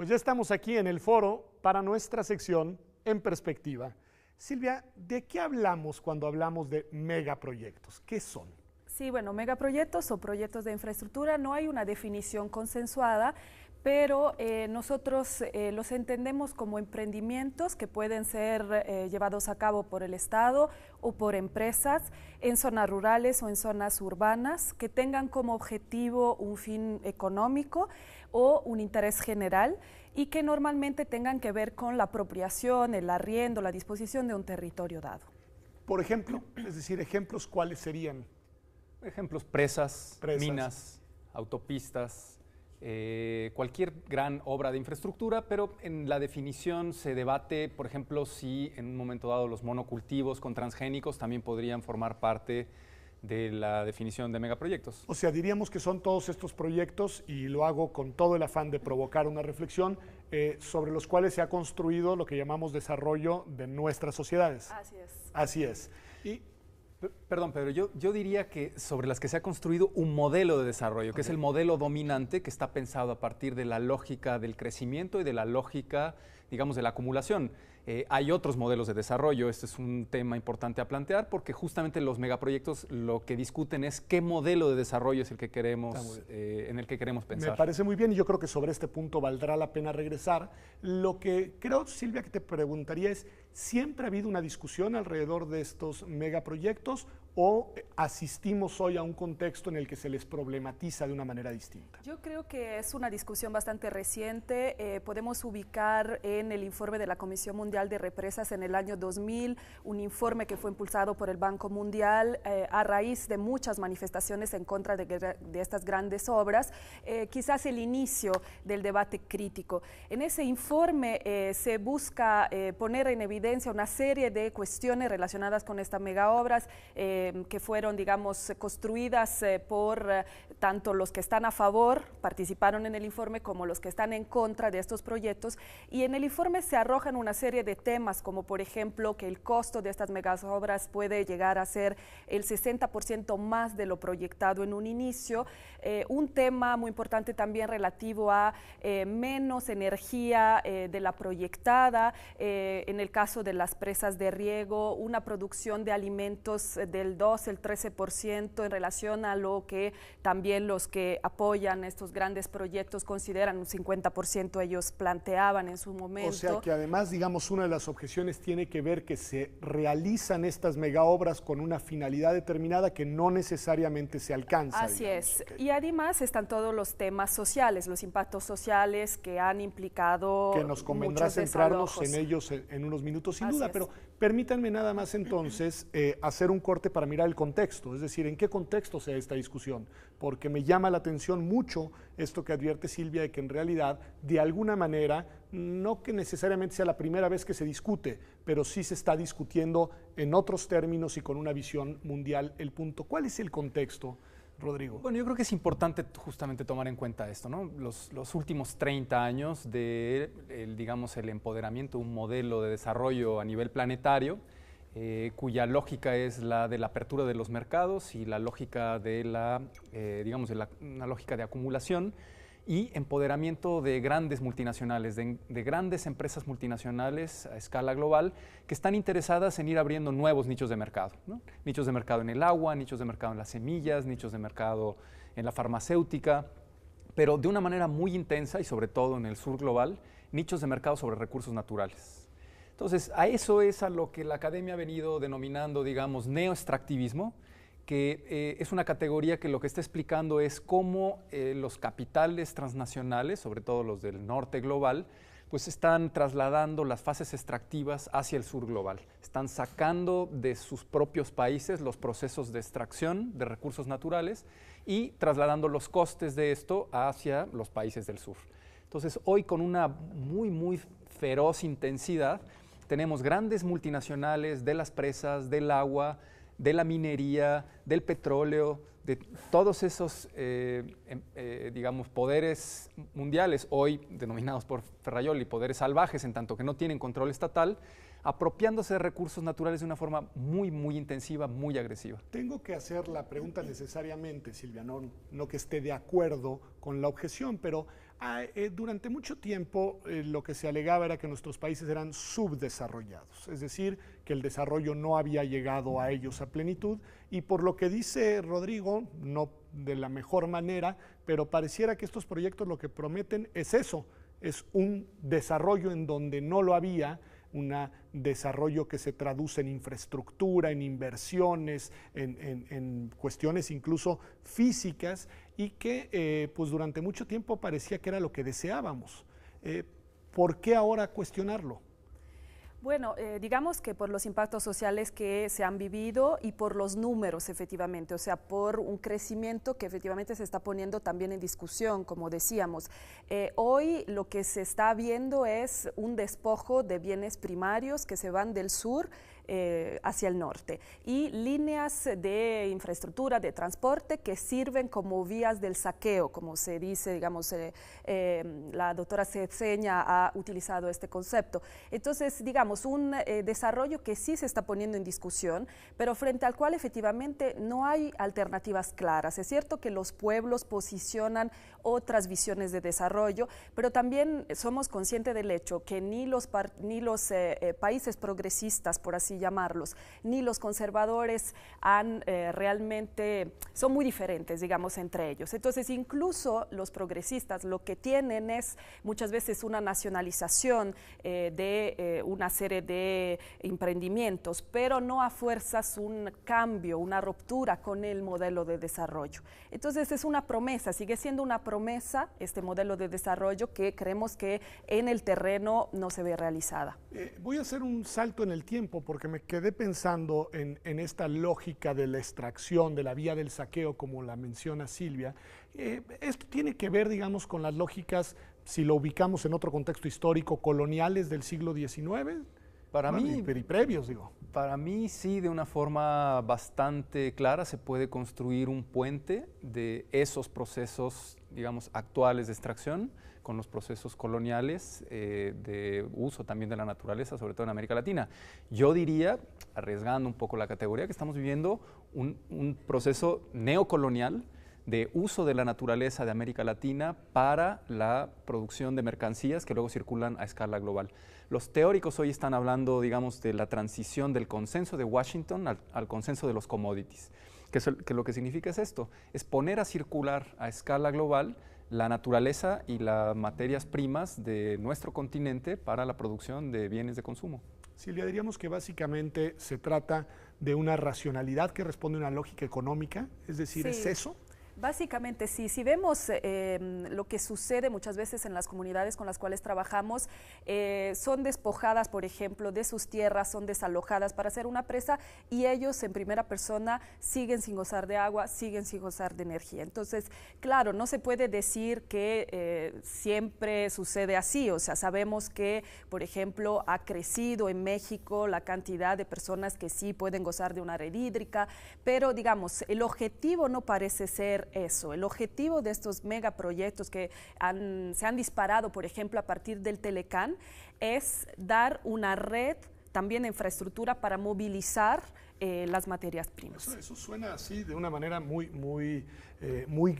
Pues ya estamos aquí en el foro para nuestra sección En Perspectiva. Silvia, ¿de qué hablamos cuando hablamos de megaproyectos? ¿Qué son? Sí, bueno, megaproyectos o proyectos de infraestructura no hay una definición consensuada, pero nosotros los entendemos como emprendimientos que pueden ser llevados a cabo por el Estado o por empresas en zonas rurales o en zonas urbanas que tengan como objetivo un fin económico o un interés general y que normalmente tengan que ver con la apropiación, el arriendo, la disposición de un territorio dado. Por ejemplo, es decir, ejemplos, ¿cuáles serían? Ejemplos, presas, minas, autopistas, cualquier gran obra de infraestructura, pero en la definición se debate, por ejemplo, si en un momento dado los monocultivos con transgénicos también podrían formar parte de la definición de megaproyectos. O sea, diríamos que son todos estos proyectos, y lo hago con todo el afán de provocar una reflexión, sobre los cuales se ha construido lo que llamamos desarrollo de nuestras sociedades. Así es. Así es. Y perdón, Pedro, yo diría que sobre las que se ha construido un modelo de desarrollo, que es el modelo dominante que está pensado a partir de la lógica del crecimiento y de la lógica, digamos, de la acumulación. Hay otros modelos de desarrollo, este es un tema importante a plantear porque justamente los megaproyectos lo que discuten es qué modelo de desarrollo es el que queremos, en el que queremos pensar. Me parece muy bien y yo creo que sobre este punto valdrá la pena regresar. Lo que creo, Silvia, que te preguntaría es, ¿siempre ha habido una discusión alrededor de estos megaproyectos o asistimos hoy a un contexto en el que se les problematiza de una manera distinta? Yo creo que es una discusión bastante reciente. Podemos ubicar en el informe de la Comisión Mundial de Represas en el año 2000, un informe que fue impulsado por el Banco Mundial a raíz de muchas manifestaciones en contra de estas grandes obras, quizás el inicio del debate crítico. En ese informe se busca poner en evidencia una serie de cuestiones relacionadas con estas megaobras que fueron, digamos, construidas por tanto los que están a favor, participaron en el informe, como los que están en contra de estos proyectos, y en el informe se arrojan una serie de temas, como por ejemplo que el costo de estas megaobras puede llegar a ser el 60% más de lo proyectado en un inicio, un tema muy importante también relativo a menos energía de la proyectada, en el caso de las presas de riego, una producción de alimentos del 2, el 13% en relación a lo que también los que apoyan estos grandes proyectos consideran un 50% ellos planteaban en su momento. O sea que además, digamos, una de las objeciones tiene que ver que se realizan estas megaobras con una finalidad determinada que no necesariamente se alcanza. Así digamos. es. Y además están todos los temas sociales, los impactos sociales que han implicado que nos convendrá centrarnos en ellos en unos minutos sin duda, es. pero permítanme nada más entonces hacer un corte para mirar el contexto, es decir, en qué contexto se da esta discusión, porque me llama la atención mucho esto que advierte Silvia de que en realidad, de alguna manera, no que necesariamente sea la primera vez que se discute, pero sí se está discutiendo en otros términos y con una visión mundial el punto. ¿Cuál es el contexto, Rodrigo? Bueno, yo creo que es importante justamente tomar en cuenta esto, ¿no? Los últimos 30 años de, digamos, el empoderamiento de un modelo de desarrollo a nivel planetario, cuya lógica es la de la apertura de los mercados y la lógica de digamos, una lógica de acumulación y empoderamiento de grandes multinacionales, de grandes empresas multinacionales a escala global que están interesadas en ir abriendo nuevos nichos de mercado, ¿no? Nichos de mercado en el agua, nichos de mercado en las semillas, nichos de mercado en la farmacéutica, pero de una manera muy intensa y sobre todo en el sur global, nichos de mercado sobre recursos naturales. Entonces, a eso es a lo que la academia ha venido denominando, digamos, neoextractivismo, que es una categoría que lo que está explicando es cómo los capitales transnacionales, sobre todo los del norte global, pues están trasladando las fases extractivas hacia el sur global. Están sacando de sus propios países los procesos de extracción de recursos naturales y trasladando los costes de esto hacia los países del sur. Entonces, hoy con una muy feroz intensidad, tenemos grandes multinacionales de las presas, del agua, de la minería, del petróleo, de todos esos, digamos, poderes mundiales, hoy denominados por Ferrajoli poderes salvajes, en tanto que no tienen control estatal, apropiándose de recursos naturales de una forma muy intensiva, muy agresiva. Tengo que hacer la pregunta necesariamente, Silvia, no que esté de acuerdo con la objeción, pero durante mucho tiempo lo que se alegaba era que nuestros países eran subdesarrollados, es decir, que el desarrollo no había llegado a ellos a plenitud, y por lo que dice Rodrigo, no de la mejor manera, pero pareciera que estos proyectos lo que prometen es eso, es un desarrollo en donde no lo había, un desarrollo que se traduce en infraestructura, en inversiones, en cuestiones incluso físicas, y que pues durante mucho tiempo parecía que era lo que deseábamos. ¿Por qué ahora cuestionarlo? Bueno, digamos que por los impactos sociales que se han vivido y por los números, efectivamente, o sea, por un crecimiento que efectivamente se está poniendo también en discusión, como decíamos. Hoy lo que se está viendo es un despojo de bienes primarios que se van del sur hacia el norte, y líneas de infraestructura, de transporte que sirven como vías del saqueo, como se dice, digamos, la doctora Cedeña ha utilizado este concepto. Entonces, digamos, un desarrollo que sí se está poniendo en discusión, pero frente al cual efectivamente no hay alternativas claras. Es cierto que los pueblos posicionan otras visiones de desarrollo, pero también somos conscientes del hecho que ni los países progresistas, por así llamarlos, ni los conservadores son muy diferentes, digamos, entre ellos. Entonces, incluso los progresistas lo que tienen es muchas veces una nacionalización de una serie de emprendimientos, pero no a fuerzas un cambio, una ruptura con el modelo de desarrollo. Entonces, es una promesa, sigue siendo una promesa este modelo de desarrollo que creemos que en el terreno no se ve realizada. Voy a hacer un salto en el tiempo porque me quedé pensando en esta lógica de la extracción, de la vía del saqueo, como la menciona Silvia. Esto tiene que ver, digamos, con las lógicas, si lo ubicamos en otro contexto histórico, coloniales del siglo XIX. Para mí, y previos, digo. Para mí sí, de una forma bastante clara se puede construir un puente de esos procesos, digamos, actuales de extracción con los procesos coloniales de uso también de la naturaleza, sobre todo en América Latina. Yo diría, arriesgando un poco la categoría, que estamos viviendo un proceso neocolonial de uso de la naturaleza de América Latina para la producción de mercancías que luego circulan a escala global. Los teóricos hoy están hablando, digamos, de la transición del consenso de Washington al consenso de los commodities, que lo que significa es esto, es poner a circular a escala global la naturaleza y las materias primas de nuestro continente para la producción de bienes de consumo. Silvia, diríamos que básicamente se trata de una racionalidad que responde a una lógica económica, es decir, sí. ¿Es eso? Básicamente sí, si vemos lo que sucede muchas veces en las comunidades con las cuales trabajamos, son despojadas, por ejemplo, de sus tierras, son desalojadas para hacer una presa y ellos en primera persona siguen sin gozar de agua, siguen sin gozar de energía. Entonces, claro, no se puede decir que siempre sucede así, o sea, sabemos que, por ejemplo, ha crecido en México la cantidad de personas que sí pueden gozar de una red hídrica, pero digamos, el objetivo no parece ser eso. El objetivo de estos megaproyectos que se han disparado, por ejemplo, a partir del Telecán, es dar una red, también de infraestructura para movilizar las materias primas. Eso suena así de una manera muy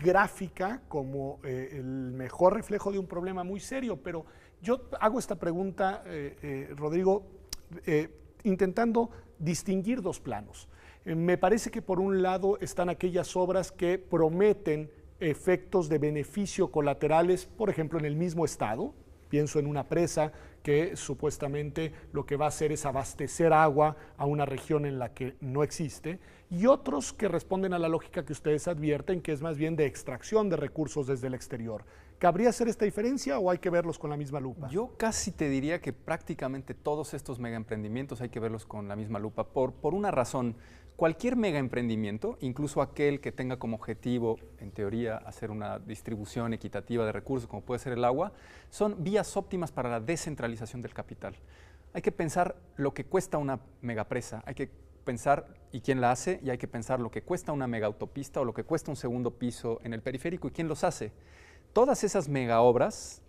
gráfica, como el mejor reflejo de un problema muy serio, pero yo hago esta pregunta, Rodrigo, intentando distinguir dos planos. Me parece que por un lado están aquellas obras que prometen efectos de beneficio colaterales, por ejemplo, en el mismo estado. Pienso en una presa que supuestamente lo que va a hacer es abastecer agua a una región en la que no existe, y otros que responden a la lógica que ustedes advierten, que es más bien de extracción de recursos desde el exterior. ¿Cabría hacer esta diferencia o hay que verlos con la misma lupa? Yo casi te diría que prácticamente todos estos megaemprendimientos hay que verlos con la misma lupa, por una razón. Cualquier megaemprendimiento, incluso aquel que tenga como objetivo, en teoría, hacer una distribución equitativa de recursos, como puede ser el agua, son vías óptimas para la descentralización del capital. Hay que pensar lo que cuesta una megapresa, hay que pensar y quién la hace, y hay que pensar lo que cuesta una megaautopista o lo que cuesta un segundo piso en el periférico y quién los hace. Todas esas megaobras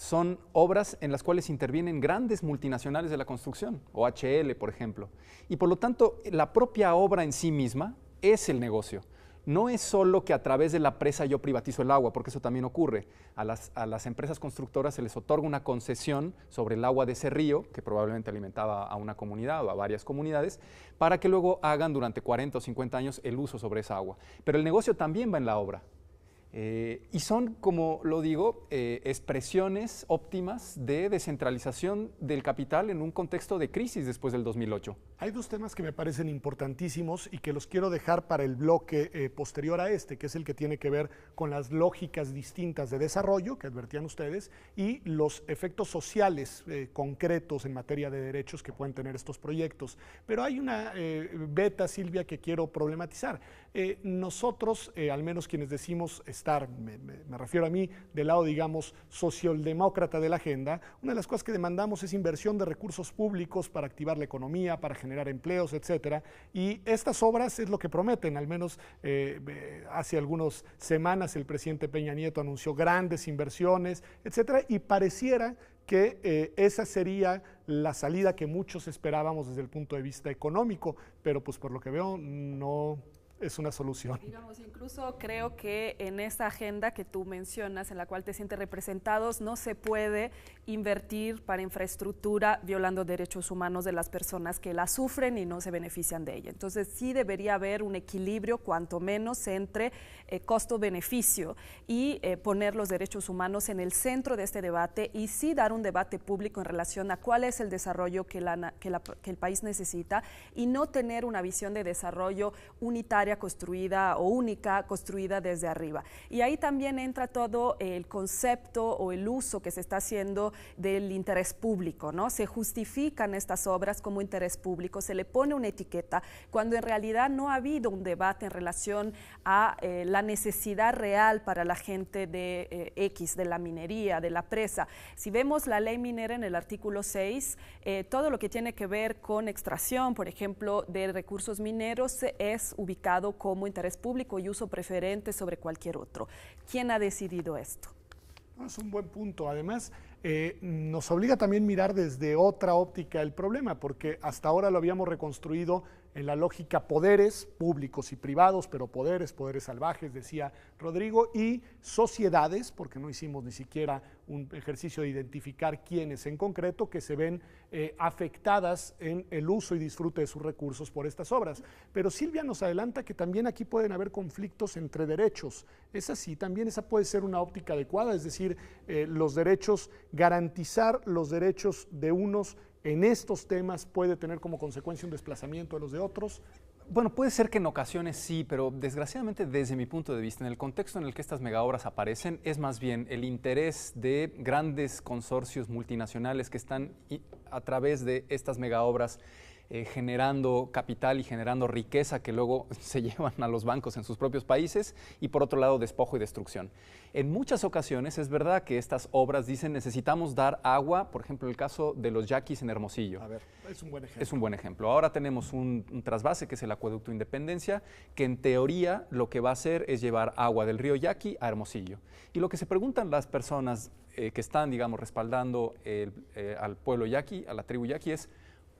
son obras en las cuales intervienen grandes multinacionales de la construcción, OHL, por ejemplo. Y por lo tanto, la propia obra en sí misma es el negocio. No es solo que a través de la presa yo privatizo el agua, porque eso también ocurre. A las empresas constructoras se les otorga una concesión sobre el agua de ese río, que probablemente alimentaba a una comunidad o a varias comunidades, para que luego hagan durante 40 o 50 años el uso sobre esa agua. Pero el negocio también va en la obra. Y son, como lo digo, expresiones óptimas de descentralización del capital en un contexto de crisis después del 2008. Hay dos temas que me parecen importantísimos y que los quiero dejar para el bloque posterior a este, que es el que tiene que ver con las lógicas distintas de desarrollo, que advertían ustedes, y los efectos sociales concretos en materia de derechos que pueden tener estos proyectos. Pero hay una beta, Silvia, que quiero problematizar. Nosotros, al menos quienes decimos estar, me refiero a mí, del lado, digamos, socialdemócrata de la agenda, una de las cosas que demandamos es inversión de recursos públicos para activar la economía, para generar empleos, etcétera. Y estas obras es lo que prometen, al menos hace algunas semanas el presidente Peña Nieto anunció grandes inversiones, etcétera, y pareciera que esa sería la salida que muchos esperábamos desde el punto de vista económico, pero pues por lo que veo no es una solución. Digamos, incluso creo que en esa agenda que tú mencionas, en la cual te sientes representados, no se puede invertir para infraestructura violando derechos humanos de las personas que la sufren y no se benefician de ella. Entonces sí debería haber un equilibrio, cuanto menos, entre costo-beneficio y poner los derechos humanos en el centro de este debate y sí dar un debate público en relación a cuál es el desarrollo que el país necesita y no tener una visión de desarrollo unitaria construida o única construida desde arriba. Y ahí también entra todo el concepto o el uso que se está haciendo del interés público, ¿no? Se justifican estas obras como interés público, se le pone una etiqueta, cuando en realidad no ha habido un debate en relación a la necesidad real para la gente de X, de la minería, de la presa. Si vemos la ley minera en el artículo 6, todo lo que tiene que ver con extracción, por ejemplo, de recursos mineros es ubicado como interés público y uso preferente sobre cualquier otro. ¿Quién ha decidido esto? Es un buen punto. Además, nos obliga también a mirar desde otra óptica el problema, porque hasta ahora lo habíamos reconstruido en la lógica poderes públicos y privados, pero poderes salvajes, decía Rodrigo, y sociedades, porque no hicimos ni siquiera un ejercicio de identificar quiénes en concreto que se ven afectadas en el uso y disfrute de sus recursos por estas obras. Pero Silvia nos adelanta que también aquí pueden haber conflictos entre derechos. Es así, también esa puede ser una óptica adecuada, es decir, los derechos, garantizar los derechos de unos en estos temas puede tener como consecuencia un desplazamiento de los de otros. Bueno, puede ser que en ocasiones sí, pero desgraciadamente desde mi punto de vista, en el contexto en el que estas megaobras aparecen, es más bien el interés de grandes consorcios multinacionales que están a través de estas megaobras generando capital y generando riqueza que luego se llevan a los bancos en sus propios países y por otro lado despojo y destrucción. En muchas ocasiones es verdad que estas obras dicen necesitamos dar agua, por ejemplo el caso de los yaquis en Hermosillo. A ver, es un buen ejemplo. Es un buen ejemplo. Ahora tenemos un trasvase que es el acueducto Independencia, que en teoría lo que va a hacer es llevar agua del río Yaqui a Hermosillo. Y lo que se preguntan las personas que están, digamos, respaldando al pueblo yaqui, a la tribu yaqui es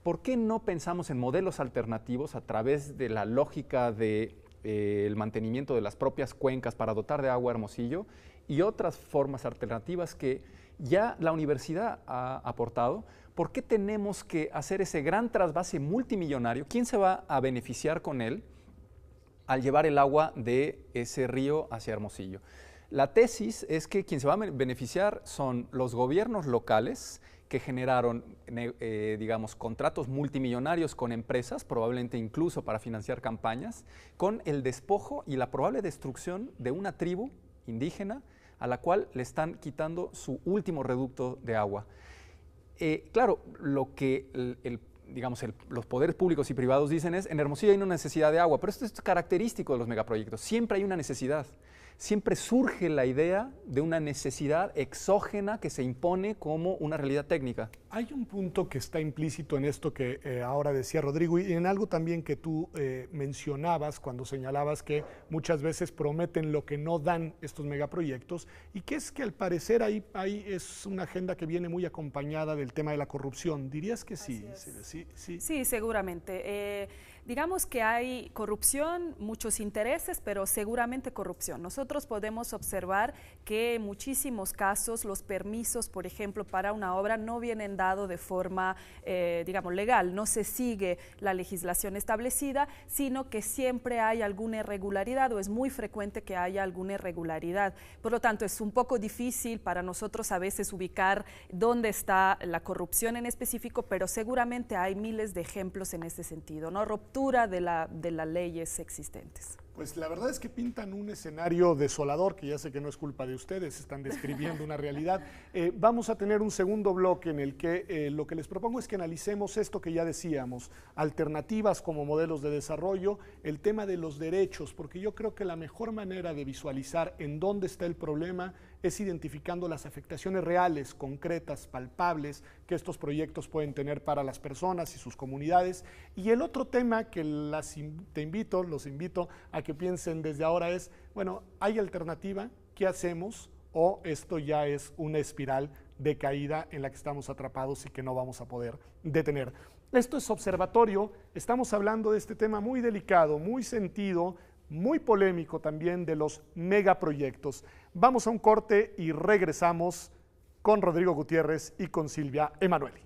¿por qué no pensamos en modelos alternativos a través de la lógica del mantenimiento de las propias cuencas para dotar de agua a Hermosillo y otras formas alternativas que ya la universidad ha aportado? ¿Por qué tenemos que hacer ese gran trasvase multimillonario? ¿Quién se va a beneficiar con él al llevar el agua de ese río hacia Hermosillo? La tesis es que quien se va a beneficiar son los gobiernos locales que generaron, digamos, contratos multimillonarios con empresas, probablemente incluso para financiar campañas, con el despojo y la probable destrucción de una tribu indígena a la cual le están quitando su último reducto de agua. Claro, lo que los poderes públicos y privados dicen es, en Hermosillo hay una necesidad de agua, pero esto es característico de los megaproyectos, siempre hay una necesidad. siempre surge la idea de una necesidad exógena que se impone como una realidad técnica. Hay un punto que está implícito en esto que ahora decía Rodrigo y en algo también que tú mencionabas cuando señalabas que muchas veces prometen lo que no dan estos megaproyectos, y que es que al parecer ahí es una agenda que viene muy acompañada del tema de la corrupción. ¿Dirías que sí? Sí, seguramente. Digamos que hay corrupción, muchos intereses, pero seguramente corrupción. Nosotros podemos observar que en muchísimos casos los permisos, por ejemplo, para una obra no vienen dados de forma, digamos, legal. No se sigue la legislación establecida, sino que siempre hay alguna irregularidad o es muy frecuente que haya alguna irregularidad. Por lo tanto, es un poco difícil para nosotros a veces ubicar dónde está la corrupción en específico, pero seguramente hay miles de ejemplos en ese sentido, ¿no? Ruptura de las leyes existentes. Pues la verdad es que pintan un escenario desolador, que ya sé que no es culpa de ustedes, están describiendo una realidad. Vamos a tener un segundo bloque en el que lo que les propongo es que analicemos esto que ya decíamos, alternativas como modelos de desarrollo, el tema de los derechos, porque yo creo que la mejor manera de visualizar en dónde está el problema es identificando las afectaciones reales, concretas, palpables que estos proyectos pueden tener para las personas y sus comunidades. Y el otro tema que los invito a que piensen desde ahora es, bueno, ¿hay alternativa? ¿Qué hacemos? ¿O esto ya es una espiral de caída en la que estamos atrapados y que no vamos a poder detener? Esto es Observatorio, estamos hablando de este tema muy delicado, muy sentido, muy polémico también, de los megaproyectos. Vamos a un corte y regresamos con Rodrigo Gutiérrez y con Silvia Emanueli.